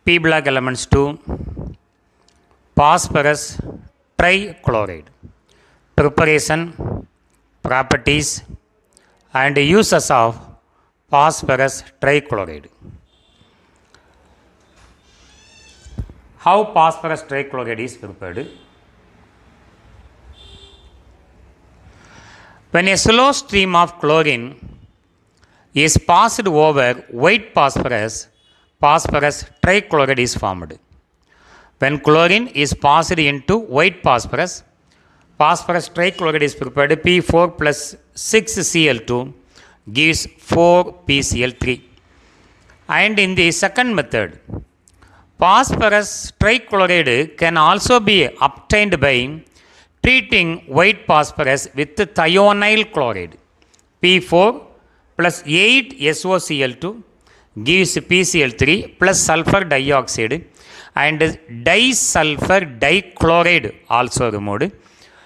P block elements to phosphorus trichloride. Preparation, properties and uses of phosphorus trichloride. How phosphorus trichloride is prepared? When a slow stream of chlorine is passed over white phosphorus, phosphorus trichloride is formed. When chlorine is passed into white phosphorus, phosphorus trichloride is prepared. P4 plus 6Cl2 gives 4PCl3. And in the second method, phosphorus trichloride can also be obtained by treating white phosphorus with thionyl chloride. P4 plus 8SOCl2 gives PCl3 plus sulfur dioxide and disulfur dichloride also removed.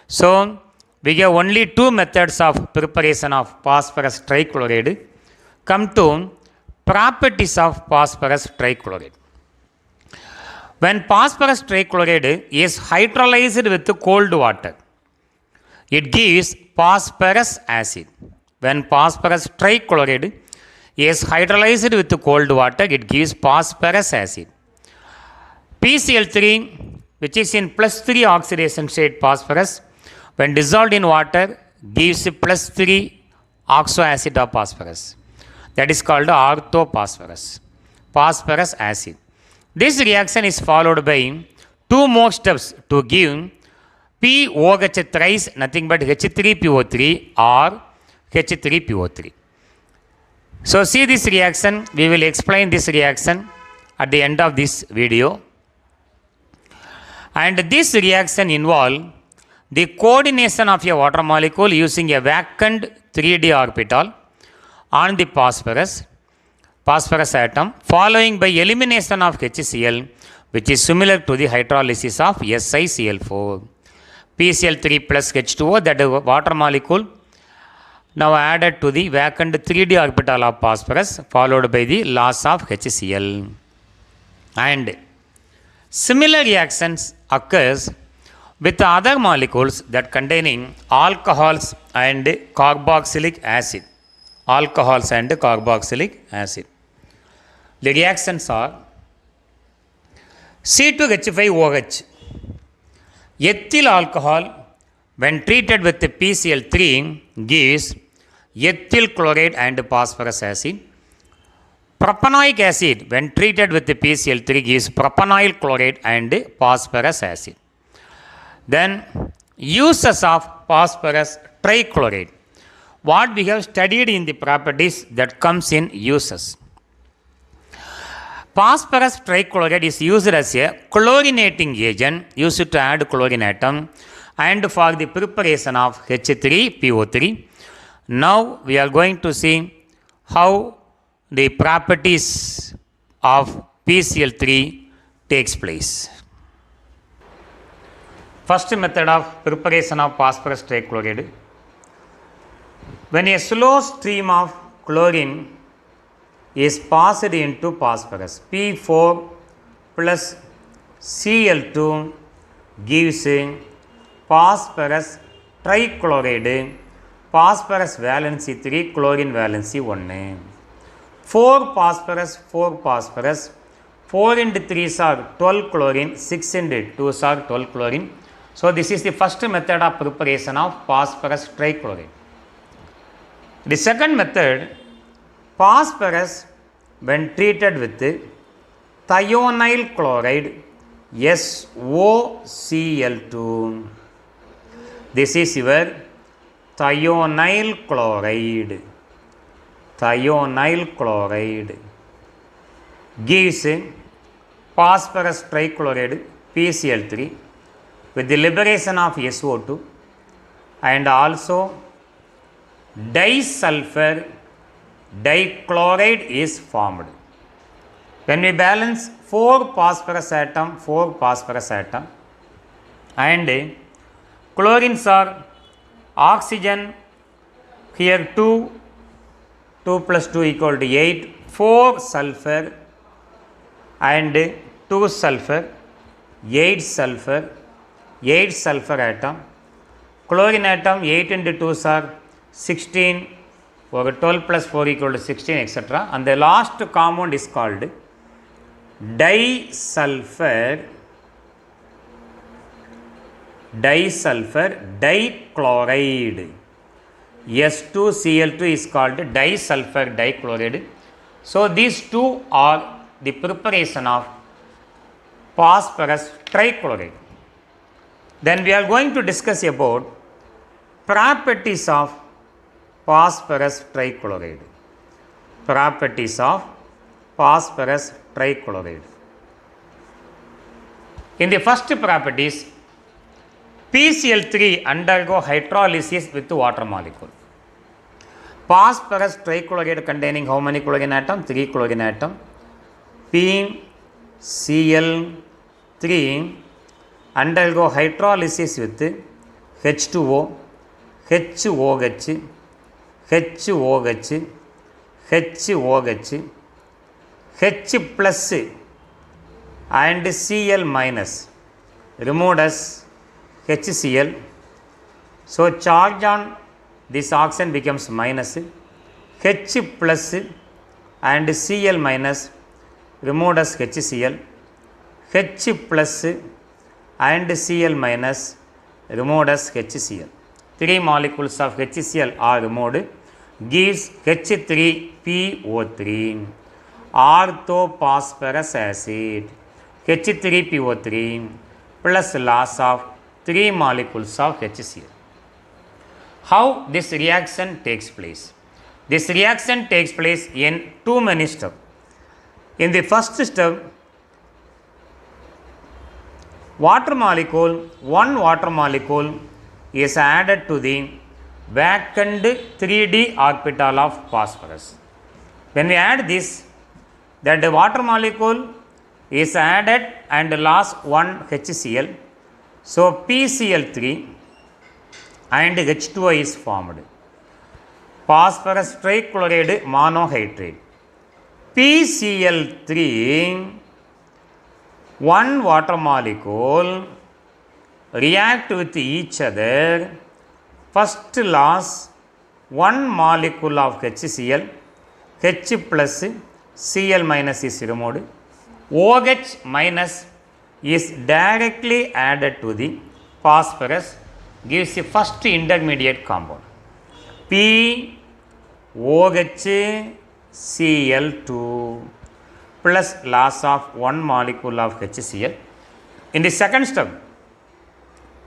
So, we have only two methods of preparation of phosphorus trichloride. Come to properties of phosphorus trichloride. When phosphorus trichloride is hydrolyzed with cold water, it gives phosphorus acid. When phosphorus trichloride is hydrolyzed with cold water, it gives phosphorus acid. PCl3, which is in plus 3 oxidation state phosphorus, when dissolved in water, gives plus 3 oxo acid of phosphorus. That is called orthophosphorus, phosphorus acid. This reaction is followed by two more steps to give POH thrice nothing but H3PO3 or H3PO3. So see this reaction, we will explain this reaction at the end of this video. And this reaction involves the coordination of a water molecule using a vacant 3d orbital on the phosphorus atom, following by elimination of HCl, which is similar to the hydrolysis of SiCl4. PCl3 plus H2O, that is water molecule, now added to the vacant 3d orbital of phosphorus, followed by the loss of HCl. And similar reactions occurs with other molecules that containing alcohols and carboxylic acid. Alcohols and carboxylic acid. The reactions are C2H5OH. Ethyl alcohol, when treated with PCl3, gives ethyl chloride and phosphorus acid. Propanoic acid, when treated with PCl3, gives propanyl chloride and phosphorus acid. Then, uses of phosphorus trichloride. What we have studied in the properties that comes in uses. Phosphorus trichloride is used as a chlorinating agent, used to add chlorine atom and for the preparation of H3PO3. Now we are going to see how the properties of PCl3 takes place. First method of preparation of phosphorus trichloride. When a slow stream of chlorine is passed into phosphorus, P4 plus Cl2 gives phosphorus trichloride, phosphorus valency 3, chlorine valency 1. 4 phosphorus, 4 into 3s are 12 chlorine, 6 into 2s are 12 chlorine. So, this is the first method of preparation of phosphorus trichloride. The second method, phosphorus when treated with thionyl chloride SOCl2. This is your thionyl chloride. Thionyl chloride gives phosphorus trichloride PCl3 with the liberation of SO2 and also disulfur dichloride is formed. When we balance 4 phosphorus atom and chlorines are oxygen, here 2 plus 2 equal to 8, 4 sulfur and 2 sulfur, 8 sulfur, 8 sulfur atom. Chlorine atom 8 into 2 are 16, or 12 plus 4 equal to 16, etc. And the last compound is called disulfur dichloride. S2Cl2 is called disulfur dichloride. So these two are the preparation of phosphorus trichloride. Then we are going to discuss about properties of phosphorus trichloride. Properties of phosphorus trichloride. In the first properties, PCl3 undergo hydrolysis with water molecule. Phosphorus trichloride containing how many chlorine atom? 3 chlorine atom. PCl3 undergo hydrolysis with H2O, HOH, HOH, HOH, H plus and Cl minus, removed as HCl. So charge on this oxygen becomes minus, H plus and Cl minus, removed as HCl, H plus and Cl minus, removed as HCl. 3 molecules of HCl are removed, gives H3PO3, orthophosphorus acid, H3PO3 plus loss of 3 molecules of HCl. How this reaction takes place? This reaction takes place in too many steps. In the first step, one water molecule is added to the vacant 3d orbital of phosphorus. When we add this, that the water molecule is added and lost 1 HCl. So PCl3 and H2O is formed. Phosphorus trichloride monohydrate. PCl3, one water molecule react with each other. First loss 1 molecule of HCl, H plus Cl minus is removed. OH minus is directly added to the phosphorus, gives the first intermediate compound POHCl2 plus loss of 1 molecule of HCl. In the second step,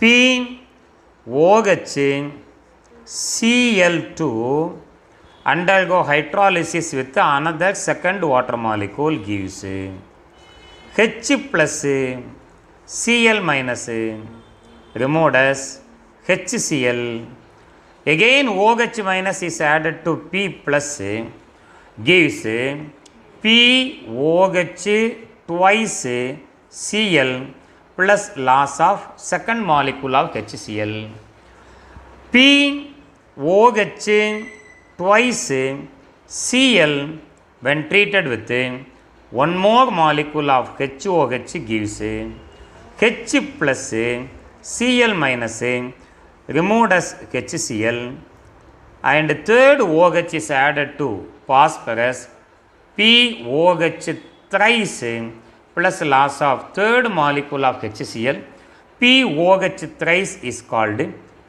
POHCl2 undergo hydrolysis with another second water molecule, gives H plus Cl minus, removed as HCl. Again OH minus is added to P plus, gives POH twice Cl plus loss of second molecule of HCl. POH twice Cl when treated with one more molecule of HOH, gives H plus Cl minus, removed as HCl, and third OH is added to phosphorus, POH thrice plus loss of third molecule of HCl. POH thrice is called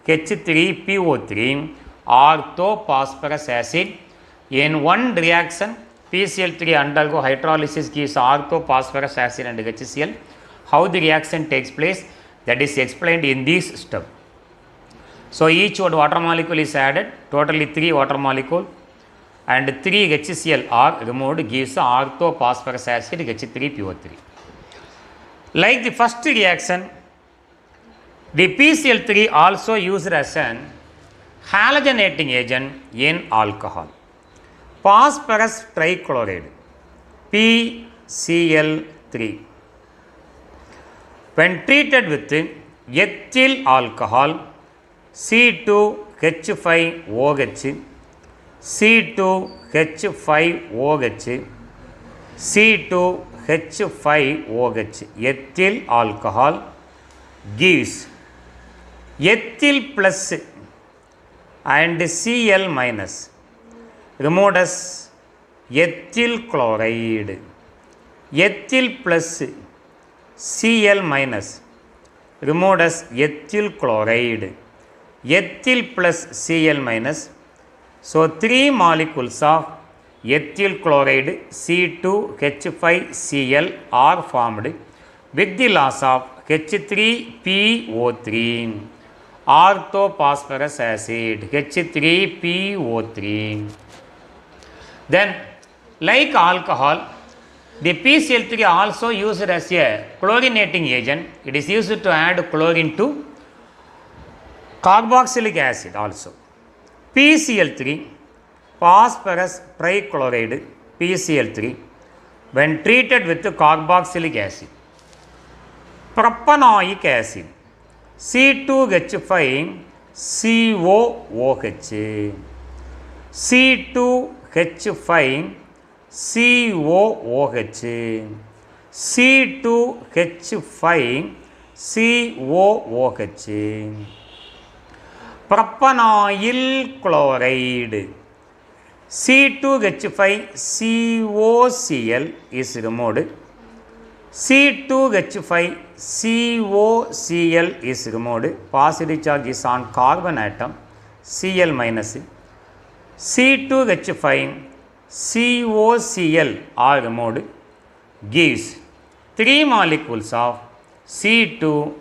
H3PO3, orthophosphorus acid. In one reaction, PCl3 undergo hydrolysis, gives orthophosphorus acid and HCl. How the reaction takes place, that is explained in this step. So each water molecule is added, totally 3 water molecule, and 3 HCl are removed, gives orthophosphorus acid H3PO3. Like the first reaction, the PCl3 also used as an halogenating agent in alcohol. Phosphorus trichloride, PCl3, when treated with ethyl alcohol, C2H5OH, C2H5OH, C2 H5OH, ethyl alcohol, gives ethyl plus and Cl minus, removed as ethyl chloride. Ethyl plus Cl minus, removed as ethyl chloride. Ethyl plus Cl minus. So 3 molecules of ethyl chloride C2H5Cl are formed with the loss of H3PO3, orthophosphorus acid, H3PO3. Then, like alcohol, the PCl3 also used as a chlorinating agent. It is used to add chlorine to carboxylic acid also. PCl3, phosphorus trichloride, PCl3, when treated with carboxylic acid, propanoic acid, C2H5COOH, C2H5COOH, C2H5COOH. Propanoyl chloride, C2H5COCl is removed. C2H5COCl is removed. Positive charge is on carbon atom, Cl minus. C2H5COCl are removed, gives 3 molecules of C2